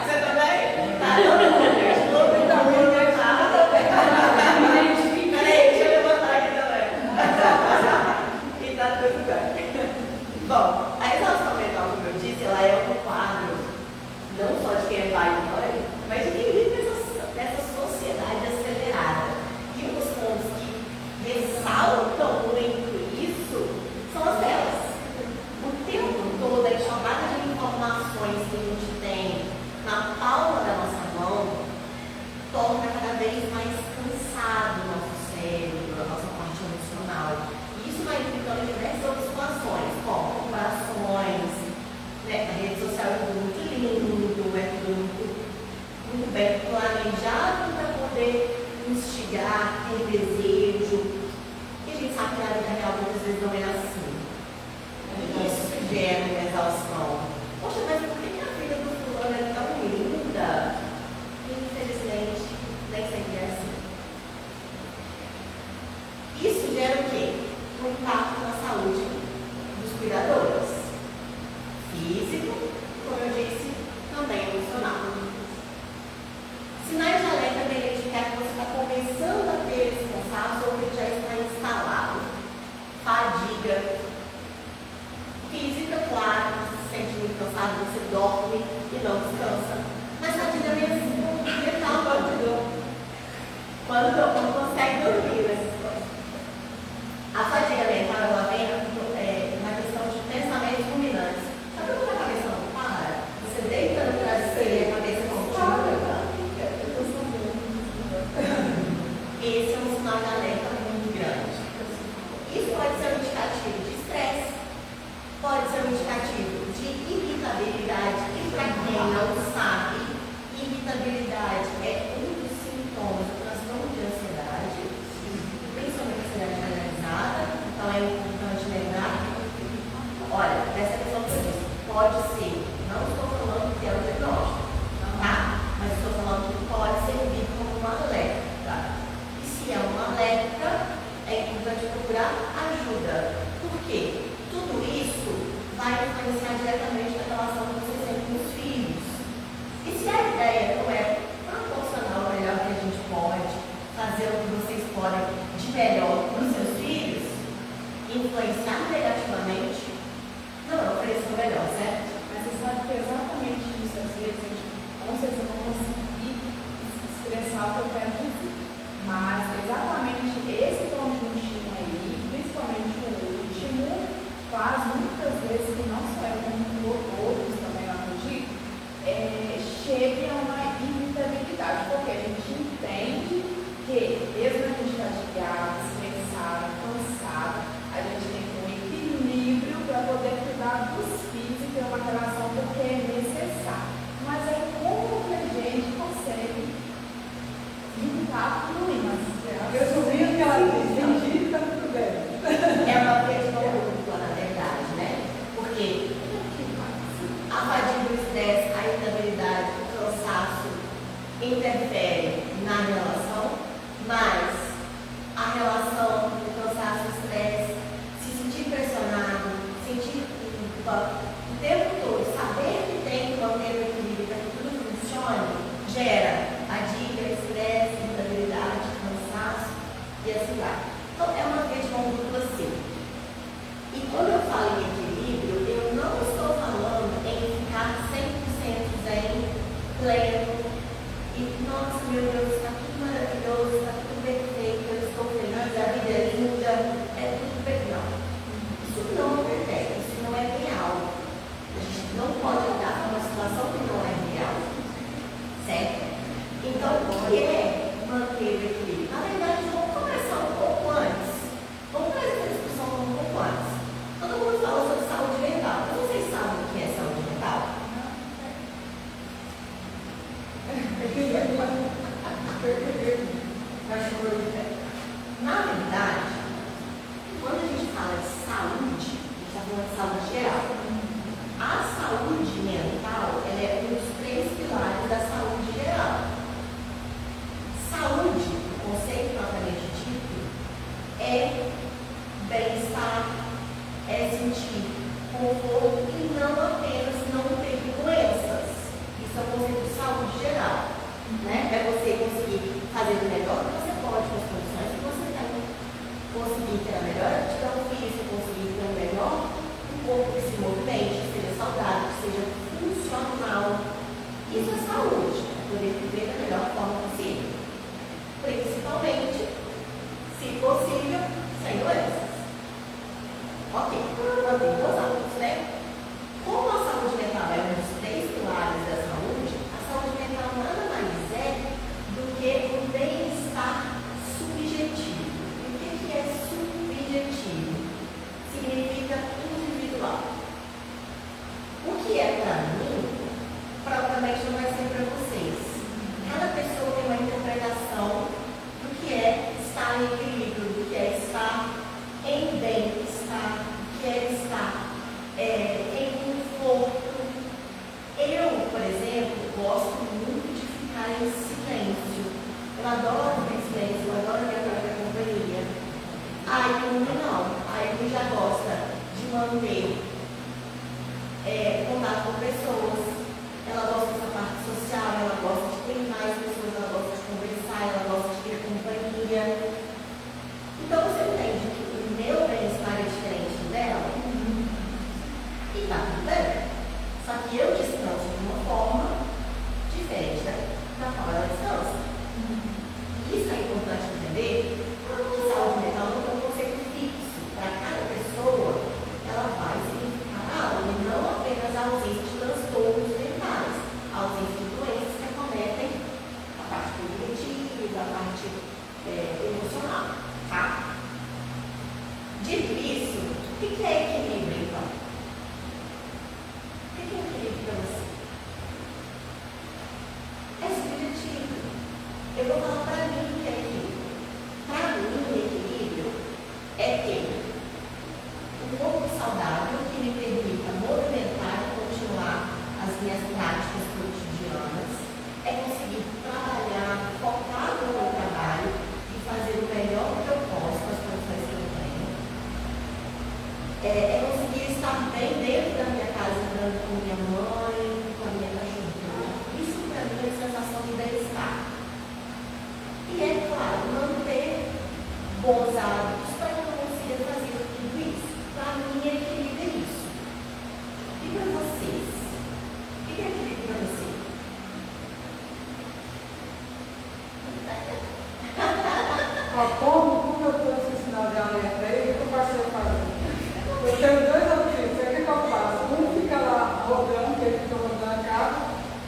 Você também? Tá, todo mundo, gente. Todo mundo também, né? Peraí, deixa eu levantar aqui também. E tá tudo bem. Bom, a exaustão mental, como eu disse, ela é um quadro, não só de quem é pai e mãe, mas de quem vive nessa sociedade acelerada. E um dos pontos que ressaltam muito isso são as telas. O tempo todo, a enxurrada de informações que a gente tem na palma da nossa mão torna cada vez mais cansado o nosso cérebro, a nossa parte emocional. E isso vai implicando em diversas outras situações, como comparações, né? A rede social é tudo muito lindo, é tudo muito bem planejado para poder instigar, ter desejo. E a gente sabe que na vida real muitas vezes não é assim. Isso gera uma exaustão. Poxa, mas por que a vida do fulano é tão linda? Infelizmente, nem sempre é assim. Isso gera o quê? Um impacto na saúde dos cuidadores. Físico, como eu disse, também emocional. Sinais de alerta para identificar que você está começando a ter esse cansaço ou que já está instalado. Fadiga física, claro, você se sente muito cansado, você dorme e não descansa. Mas fadiga mental, quando não consegue dormir nessas coisas. A fadiga mental, ela vem na questão de pensamentos ruminantes. Sabe quando a cabeça não para? Você deita no travesseiro e a cabeça continua. Esse é um sinal de alerta muito grande. Isso pode ser um indicativo de estresse, pode ser um indicativo de irritabilidade. E para quem não sabe, irritabilidade é um dos sintomas do transtorno de ansiedade, principalmente ansiedade generalizada. Então é importante lembrar. Olha, presta atenção que eu disse. Pode ser, não estou falando que é o diagnóstico, tá? Mas estou falando que pode servir como um alerta. E se é um alerta, é importante procurar ajuda. Por quê? Tudo isso vai influenciar diretamente na relação que vocês têm com os filhos. E se a ideia não é proporcionar o melhor que a gente pode, fazer o que vocês podem de melhor para os seus filhos, influenciar negativamente, não oferecer o melhor. não sei se eu vou conseguir expressar o que eu quero dizer, mas exatamente esse conjuntinho aí, principalmente o último, faz muitas vezes, que não só eu, como outros também eu acredito, chegue a uma irritabilidade, porque a gente entende que, mesmo a gente fatigado, estressado, cansado, a gente tem que ter um equilíbrio para poder cuidar dos filhos e ter uma relação porque é necessário. Mas é como que a gente consegue juntar fluidos. Resumindo o que ela disse, entendi, está tudo bem. É uma questão dupla, na verdade, né? Porque a fadiga, o estresse, a irritabilidade, o cansaço interferem na relação, mas a relação, o cansaço, o estresse, se sentir pressionado, sentir culpa, o tempo todo, saber que tem que manter o equilíbrio para que tudo funcione, gera fadiga, estresse, irritabilidade, cansaço e assim vai. Então é uma via de mão dupla sim. E quando eu falo em equilíbrio, eu não estou falando em ficar 100% zen, pleno, e nossa, meu Deus, está tudo maravilhoso, está tudo perfeito, eu estou feliz, a vida é linda, é tudo perfeito. Não. Isso não acontece, isso não é real. A gente não pode olhar para uma situação que não é real. Certo? Então, o que é manter o equilíbrio? Na verdade, vamos começar um pouco antes. Vamos trazer essa discussão um pouco antes. Todo mundo fala sobre saúde mental. Vocês sabem o que é saúde mental? Na verdade, quando a gente fala de saúde, a gente está falando de saúde geral. A saúde mental, ela é um dos 3 pilares da saúde geral. Saúde, o conceito propriamente dito, é bem-estar, é sentir conforto e não apenas não ter doenças. Isso é o conceito de saúde geral. Né? É você conseguir fazer o melhor que você pode com as condições que você tem. Conseguir ter a melhor atitude física, conseguir ter o melhor corpo que se movimente, que seja saudável, que seja funcional. Isso é saúde, é poder viver da melhor forma possível. Principalmente, se possível, sem doenças. Ok, mantém 2 hábitos, né? Como a saúde mental é um dos 3 pilares da saúde, a saúde mental nada mais é do que o bem-estar subjetivo. E o que é subjetivo? Significa individual. O que é para mim, propriamente não vai ser para vocês. Cada pessoa tem uma interpretação do que é estar em equilíbrio, do que é estar em bem-estar, do que é estar em conforto. Eu, por exemplo, gosto muito de ficar em silêncio. Eu adoro ficar em silêncio, eu adoro minha própria companhia. A Yumi não. A Yumi já gosta de manter contato com pessoas. Ela gosta dessa parte social, ela gosta de ter mais pessoas, ela gosta de conversar, ela gosta de ter companhia. Então você entende que o meu bem-estar é diferente do dela? E tá tudo bem. Só que eu descanso de uma forma diferente da qual ela descansa. Isso é importante entender, que saúde mental não é um conceito fixo. Para cada pessoa, ela vai significar algo, e não apenas a ausência de transtornos mentais, a ausência de doenças que acometem a parte cognitiva, a parte emocional. Tá? Dito isso, o que é equilíbrio, então? O que é equilíbrio para você? É subjetivo. Eu vou falar para mim o que é equilíbrio. Para mim, equilíbrio é ter um corpo saudável que me permita movimentar e continuar as minhas práticas cotidianas, é conseguir trabalhar focado no meu trabalho e fazer o melhor que eu posso com as condições que eu tenho. É conseguir estar bem dentro da minha casa, andando com minha mãe, com a minha cachorrinha. Isso para mim é sensação de bem-estar.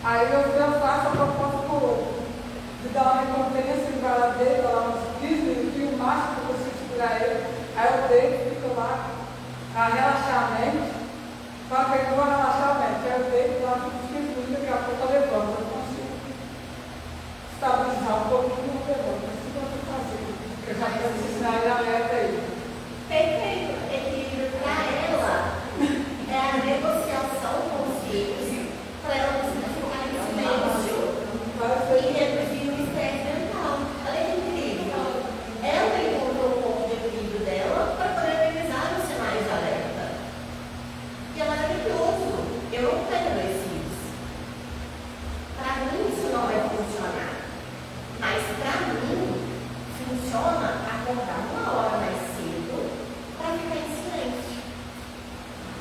Aí eu faço a proposta para o outro, de dar uma recompensa, ele vai lá dentro, lá uns 15 minutinhos, o máximo que eu consigo segurar ele. Aí eu deito, fico lá, a relaxar a mente. Só que eu vou relaxar a mente. Aí eu deito lá, fico uns 15 minutos, daqui a pouco eu levanto. Eu consigo estabilizar um pouquinho, eu levanto. Assim que eu vou fazer. Eu já tenho esse sinal de alerta aí. Perfeito. Equilíbrio para ela é a negociação com os filhos, para ela conseguir ficar em silêncio e reduzir o estresse mental. Olha que incrível. Ela encontrou um ponto de equilíbrio dela para poder minimizar os sinais de alerta. E é maravilhoso. Eu não tenho 2 filhos. Para mim isso não vai funcionar. Mas para mim funciona acordar 1 hora mais cedo para ficar em silêncio.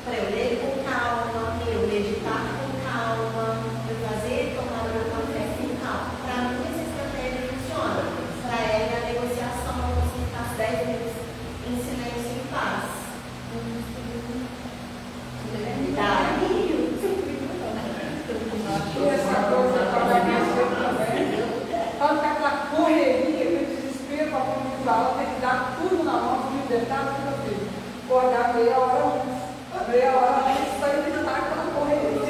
Para eu ler com calma, eu meditar com calma, eu fazer tomar meu café com calma. Para mim essa estratégia funciona. Para ela a negociação eu consigo ficar 10 minutos em silêncio e em paz. E essa coisa para a minha vida também. Para ficar aquela correria, aquele desespero para comunicar, ela tem que dar tudo na mão, tudo detalhe, tudo filho. Acordar meia hora antes, para evitar aquela correria.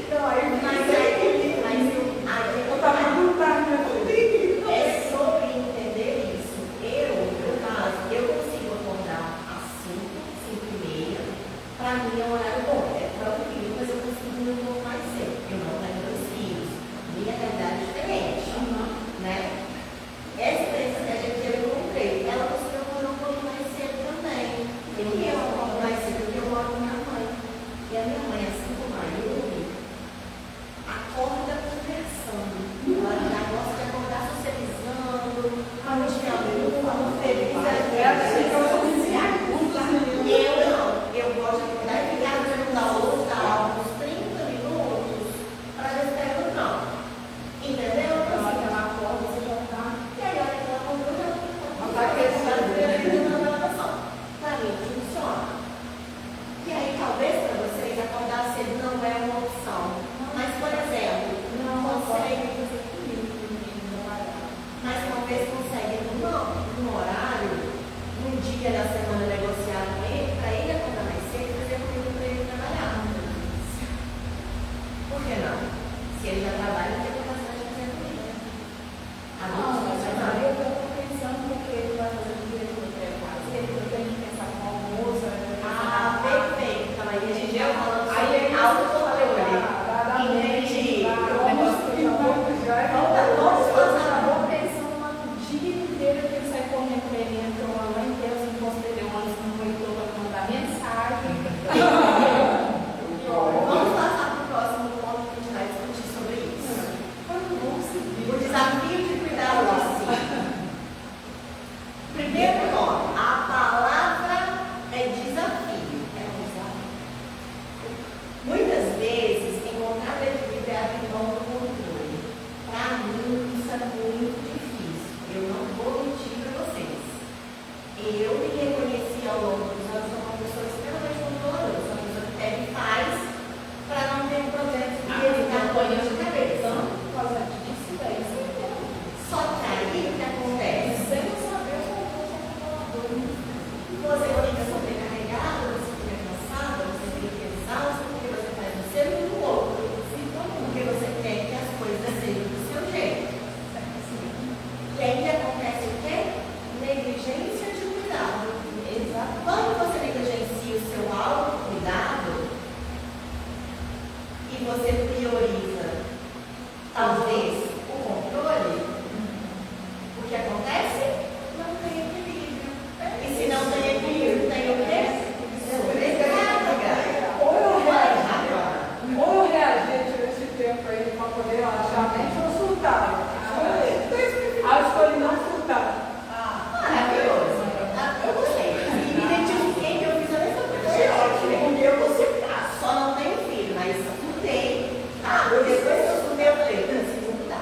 Não, aí eu estava muito tarde, minha filha. É sobre entender isso. No caso, eu consigo acordar às 5h30. Para mim é um horário bom. É tranquilo, mas eu consigo dormir um pouco mais cedo. Eu não tenho 2 filhos. Minha realidade é diferente. Né? Essa estratégia que eu encontrei, ela conseguiu acordar um pouco mais cedo também. E eu acordo mais cedo porque eu moro com minha mãe. E a minha mãe, assim como a Yuri, acorda conversando. Ela já gosta de acordar socializando, a gente falando feliz. É assim que eu sou Eu não. Eu gosto de acordar e ficar no download uns 30 minutos para ver se pega o não. Entendeu? Então, assim, ela acorda, você já tá. E aí, a hora que ela acordou, já tá aquecendo. Para mim, funciona. E aí, talvez para vocês, acordar cedo não é uma opção. Mas, por exemplo, não consegue fazer mas talvez consegue num horário, num dia da semana negociar com ele, para ele acordar mais cedo e fazer comida para ele trabalhar. Por que não? Se ele já trabalha, ele tem capacidade de fazer comida. Eu estou pensando no que ele vai fazer no dia que eu quero fazer, eu tenho que pensar com o almoço. Perfeito. Então aí a gente já falando Aí sobre é autocontrole. Entendi. Vamos passar. Vou pensando no dia inteiro que ele sai correndo para ele, entrou lá em Deus, não considerou um ano, não foi todo para mandar mensagem. Vamos passar para o próximo ponto que a gente vai discutir sobre isso. O desafio de cuidar de si. Primeiro nome, a palavra é desafio. Muitas vezes, encontrar equilíbrio é abrir mão do controle. Para mim, isso é muito difícil. Eu não vou mentir para vocês. Eu me reconheci ao longo dos anos como uma pessoa extremamente controladora. Sou uma pessoa que pega e faz para não ter projetos de evitar banho de cabeça. Por causa disso, daí você tem. Só que aí o que acontece? Sem saber como eu sou controlador. Você fica sobrecarregado, você fica cansado, você fica exausto, porque você faz do seu e do outro. Porque você quer que as coisas sejam do seu jeito. E aí acontece o quê? Negligência de cuidado. Exato. Quando você negligencia o seu autocuidado e você prioriza, talvez, o controle, o que acontece? Não tem equilíbrio. E se não tem equilíbrio, tem o quê? Sobrecarga. Ou eu reagir esse tempo aí para poder relaxar a mente ou surtar. Eu escolhi não surtar. Maravilhoso. Eu gostei. E me identifiquei que eu fiz a mesma coisa. Foi ótimo. Eu vou surtar. Só não tenho filho, mas surtei. Depois que eu surtei, eu falei, preciso mudar.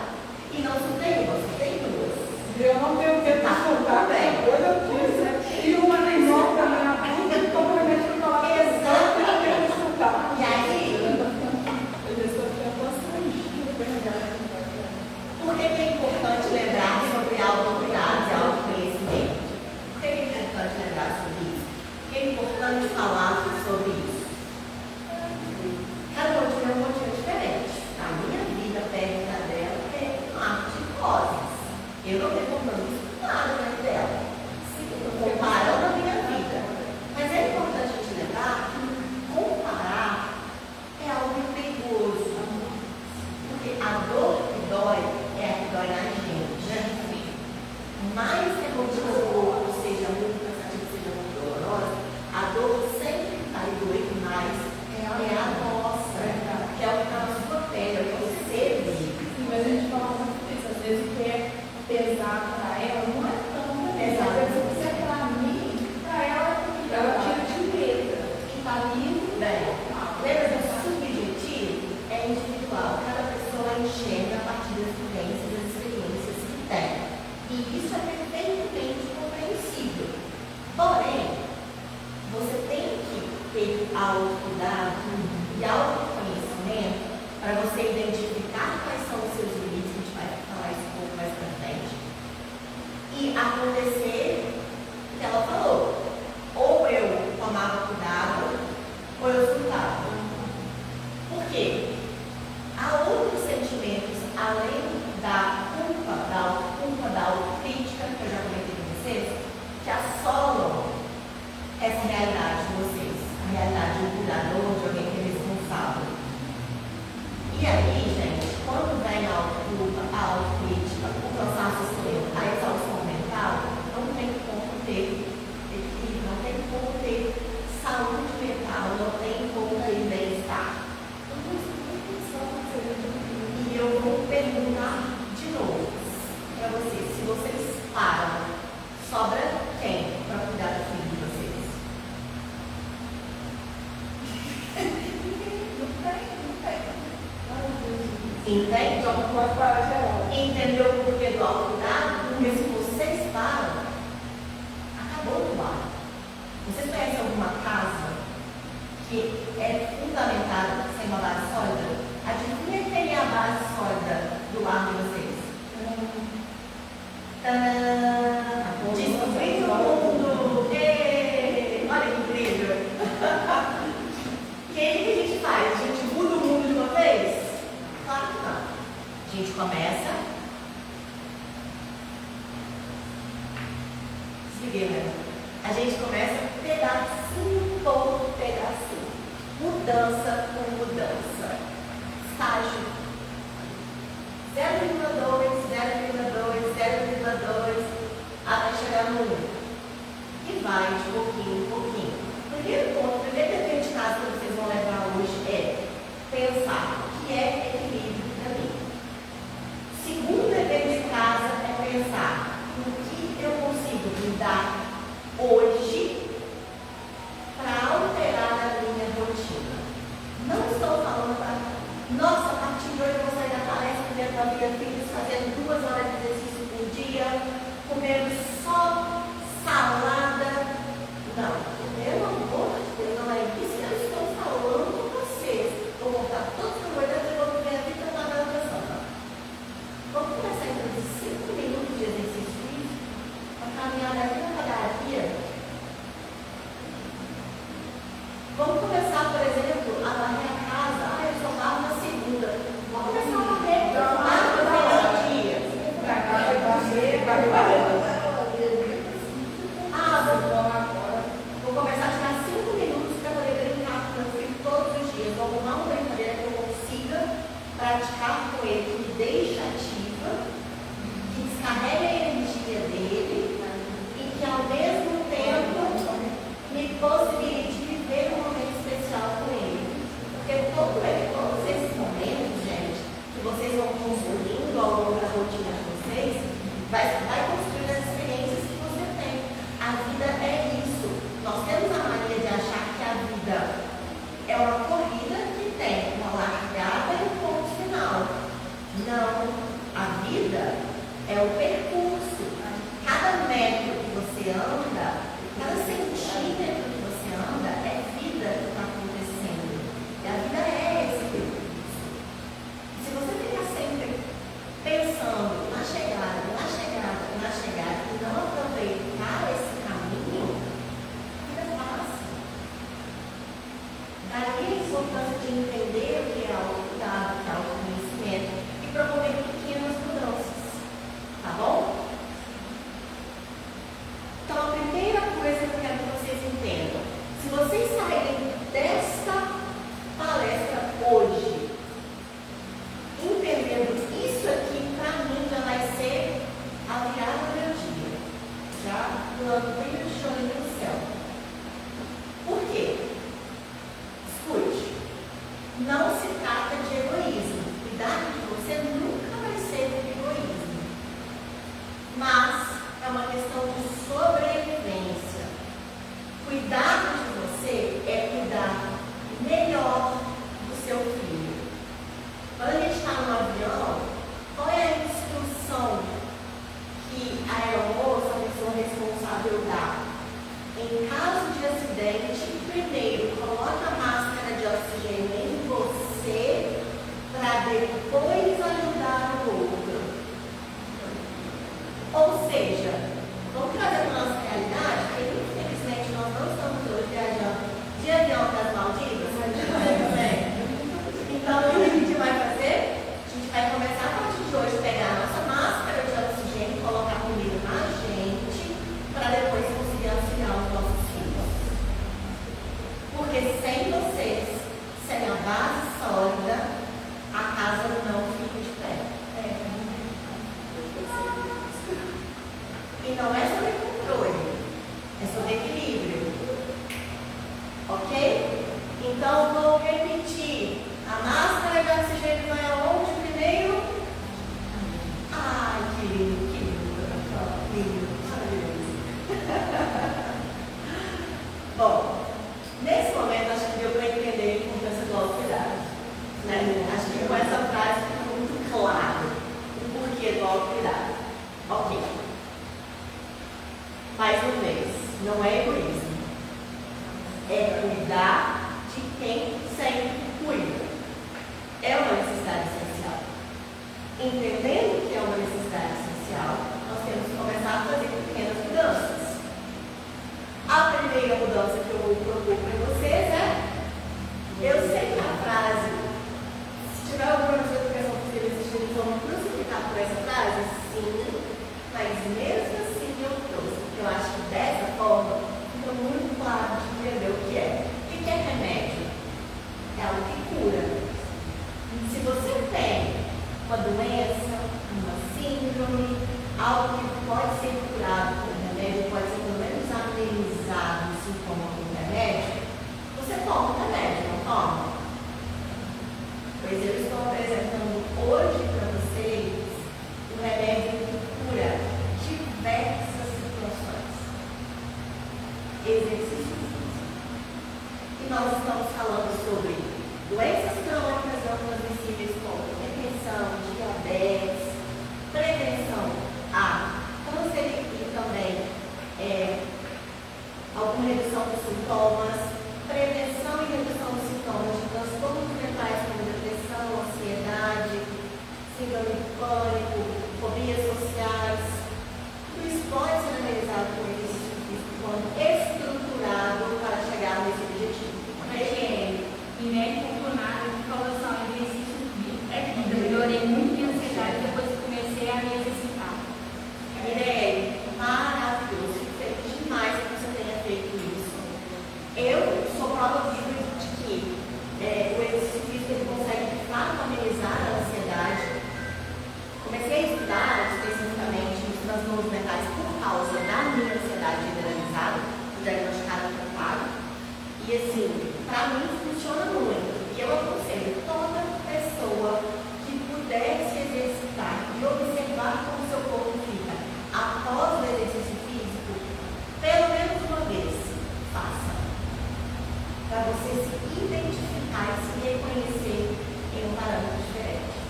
autocuidado e autoconhecimento para você identificar quais são os seus limites, a gente vai falar isso um pouco mais pra frente, e acontecer o que ela falou. Ou eu tomava cuidado, ou eu surtava. Por quê? Há outros sentimentos, além da culpa, da autocrítica, que eu já comentei com vocês, que assolam essa realidade de vocês, a realidade do cuidador, de alguém que é responsável. E aí, gente, quando vem a autoculpa, a autocrítica, o cansaço extremo, a exaustão mental, não tem como ter equilíbrio, não tem como ter saúde mental, não tem como ter bem-estar. E eu vou perguntar de novo para vocês, se vocês param, sobra quem para cuidar do filho de vocês? Entende? Então não pode parar geral. Entendeu o porquê do autocuidado? Porque se vocês param, acabou o lar. Vocês conhecem alguma casa que é fundamentada sem uma base sólida? Adivinha quem é a base sólida do lar de vocês? Descobrindo o mundo! Olha que incrível! O que a gente faz? A gente muda o mundo de uma vez? Claro que não. A gente começa. Seguindo. A gente começa pedacinho por pedacinho. Mudança por mudança. Estágio. 0,2, 0,2, 0,2, até chegar no 1. E vai de pouquinho em pouquinho. Primeiro ponto, primeiro dever de casa que vocês vão levar hoje é pensar o que é equilíbrio para mim. Segundo dever de casa é pensar no que eu consigo lidar hoje para alterar a minha rotina. Não estou falando para, nossa, a partir de hoje eu vou sair da palestra dentro da minha filha, fazendo 2 horas de exercício por dia, comendo só salada. Não, pelo amor de Deus, não é isso que eu estou falando com vocês. Vou voltar todos os cuidados e vou viver a vida na natação. Vamos começar a introduzir 5 minutos de exercício físico para caminhar aqui na padaria. Vamos começar, por exemplo, a varrer a casa. Eu só lavo na segunda. Vamos começar a varrer todos os dias. Vou começar a tirar 5 minutos para poder brincar com meu filho todos os dias. Vou arrumar uma brincadeira que eu consiga praticar com ele, que me deixe ativa, que descarregue a energia dele e que ao mesmo tempo me possibilite viver um momento especial com ele. Porque todos esses momentos, gente, que vocês vão construindo ao longo da rotina de vocês, vai construir as experiências que você tem. A vida é isso. Nós temos a mania de achar que a vida é uma corrida que tem uma largada e um ponto final. Não. A vida é o percurso. Cada metro que você anda, cada centímetro que você anda, é vida que está acontecendo. E a vida é esse percurso. Se você ficar sempre pensando na chegada, e não aproveitar esse caminho, a vida passa. Daí a importância de entender o que é autocuidado, o que é autoconhecimento e promover pequenas mudanças. Tá bom? Então, a primeira coisa que eu quero que vocês entendam: se vocês saírem desta palestra hoje, entendendo isso aqui, para mim já vai ser a virada do meu dia. Já voando bem no chão e no céu. Por quê? Escute. Não gente primeiro coloca a máscara de oxigênio em você para depois ajudar o outro. Ou seja, vamos trazer para a nossa realidade, porque infelizmente nós não estamos hoje viajando de avião para as Maldivas, então o que a gente vai fazer? A gente vai começar a partir de hoje pegar a nossa máscara de oxigênio, colocar comida na gente, para depois conseguir auxiliar os nossos filhos. Porque sem vocês, sem a base sólida, a casa não fica de pé. E não é sobre controle, é sobre equilíbrio. Ok? Então vou repetir. A máscara de oxigênio vai aonde primeiro? Ai, que lindo, que lindo, maravilhoso. Bom, nesse momento acho que deu para entender a importância do autocuidado. Né? Acho que com essa frase fica muito claro o porquê do autocuidado. Ok. Mais uma vez, não é egoísmo. É cuidar de quem sempre cuida. É uma necessidade essencial. Entendendo que é uma necessidade essencial, nós temos que começar a fazer pequenas mudanças. A primeira mudança que eu vou propor para vocês é: eu sei que a frase, se tiver alguma coisa de educação possível, vocês vão me crucificar por essa frase? Sim, mas mesmo assim eu trouxe, porque eu acho que dessa forma fica muito claro de entender o que é. O que é remédio? É algo que cura. Se você tem uma doença, uma síndrome, algo que pode ser curado com remédio, pode ser pelo menos amenizado o sintoma com remédio, você toma o remédio, não toma? Pois eu estou apresentando hoje para vocês o remédio que cura diversas situações. Exercício físico. E nós estamos falando sobre doenças crônicas não transmissíveis como depressão, diabetes, prevenção a câncer e também alguma redução dos sintomas, prevenção e redução dos sintomas de transtornos mentais como depressão, ansiedade, síndrome do pânico, fobias sociais. Tudo isso pode ser analisado com exercício físico quando estruturado para chegar nesse objetivo. E médico funcionário de colocação de exercício físico. Eu melhorei muito minha ansiedade depois que comecei a me exercitar. Mirelle, maravilhoso. Fico feliz demais que você tenha feito isso. Eu sou prova viva de que o exercício físico ele consegue de fato amenizar a ansiedade. Comecei a estudar especificamente os transtornos mentais por causa da minha ansiedade generalizada, diagnosticada por quadro. E assim, para mim funciona muito. E eu aconselho toda pessoa que puder se exercitar e observar como seu corpo fica após o exercício físico, pelo menos uma vez, faça. Para você se identificar e se reconhecer em um parâmetro diferente.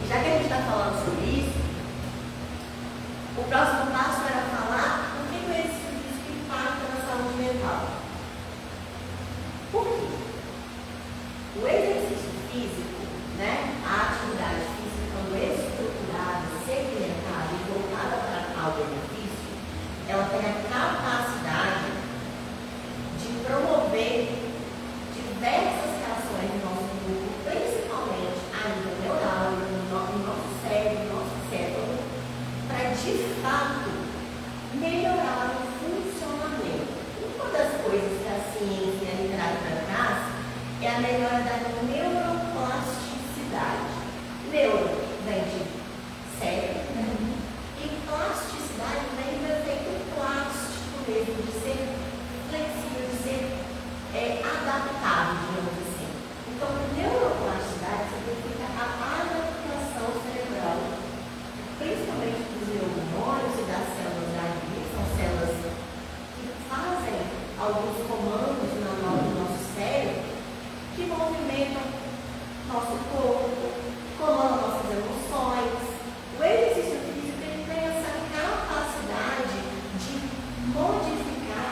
E já que a gente está falando sobre isso, o próximo passo era falar o que o exercício físico impacta na saúde mental. Por quê? O exercício físico, né, a atividade física, quando estruturada, segmentada e voltada para tal benefício, ela tem a capacidade de promover diversas reações no nosso corpo, principalmente a nível neural, no nosso cérebro, para de fato melhorar o funcionamento. Uma das coisas que a ciência e a literatura traz é a melhora da neuroplasticidade. Neuro vem de cérebro, e plasticidade vem do efeito plástico mesmo, de ser flexível, de ser adaptável, digamos assim. Então, neuroplasticidade significa a adaptação cerebral, principalmente dos neurônios e das células da vida, são células que fazem alguns comandos no nosso cérebro que movimentam nosso corpo, comandam nossas emoções. O exercício físico ele tem essa capacidade de modificar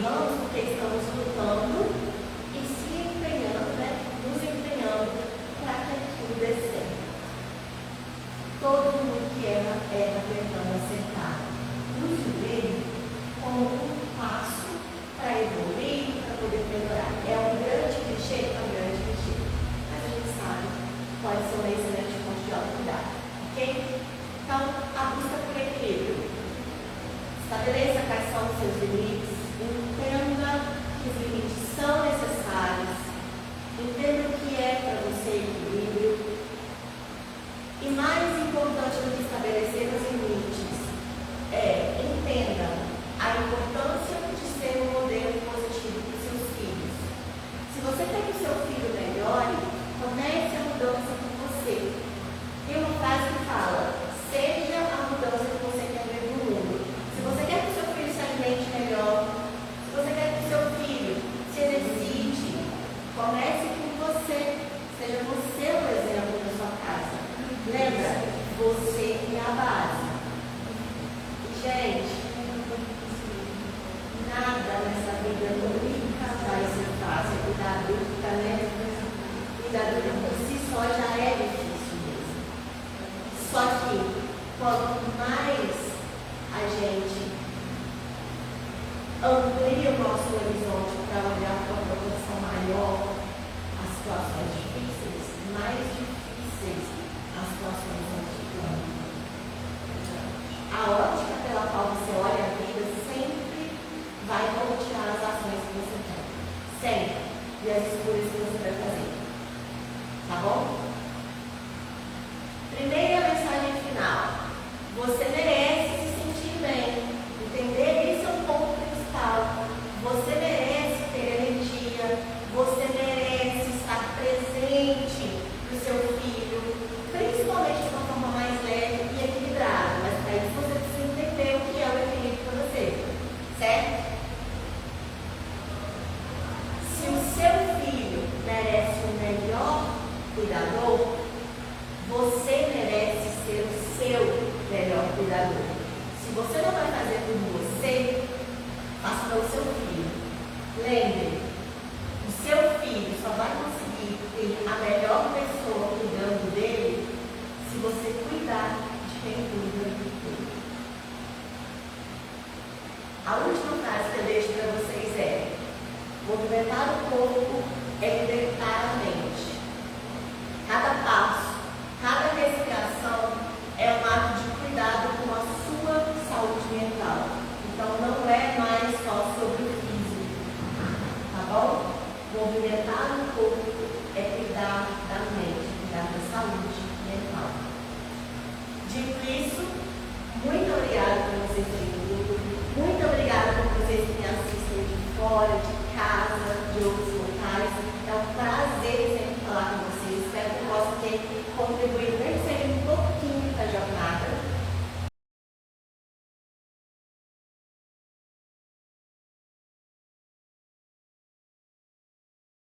Amigamos porque estamos lutando e se empenhando, né? Nos empenhando para que tudo dê certo. Todo mundo que erra tentando acertar. Use o erro como um passo para evoluir, para poder melhorar. É um grande clichê, mas a gente sabe, pode ser um excelente ponto de autocuidado, ok? Então, a busca por equilíbrio. Estabeleça quais são os seus limites, entenda que os limites são necessários, entenda o que é para você equilíbrio. E mais importante do que estabelecer os limites entenda a importância de ser um modelo positivo para os seus filhos. Se você quer que o seu filho melhore, comece a mudança por você. Tem uma frase que fala: seja a mudança que você quer ver no mundo. Se você quer que o seu filho se alimente melhor, se você quer que o seu filho se exercite, comece com você. Seja você o exemplo da sua casa. Lembra? Você é a base. E, gente, nada nessa vida nunca vai ser fácil. Vida adulta, né? Vida adulta por si só já é difícil mesmo. Só que, quanto mais a gente amplia o nosso horizonte para olhar com uma proporção maior as situações difíceis, mais difíceis as situações vão ficando. A ótica pela qual você olha a vida sempre vai nortear as ações que você tem. Sempre. E as escolhas que você vai fazer. Tá bom? Primeira mensagem final. Você merece se sentir bem. Entender? Esse é o ponto principal. Você merece ter energia. Você merece estar presente para o seu filho. Principalmente de uma forma mais leve e equilibrada. Mas para isso você precisa entender o que é o equilíbrio para você. Certo? Se o seu filho merece o melhor cuidador, você merece ser o seu melhor cuidador. Se você não vai fazer por você, faça pelo seu filho. Lembre, o seu filho só vai conseguir ter a melhor pessoa cuidando dele se você cuidar de quem cuida dele. A última frase que eu deixo para vocês é: movimentar o corpo é libertar a mente. Cada passo, cada respiração é um ato de cuidado com a sua saúde mental. Então não é mais só sobre o físico, tá bom? Movimentar o corpo é cuidar da mente, cuidar da saúde mental. Dito isso, muito obrigada por vocês terem vindo. Muito obrigada por vocês que me assistem de fora, de casa, de outros locais. É um prazer sempre falar com vocês. Espero que eu possa ter contribuído, nem que seja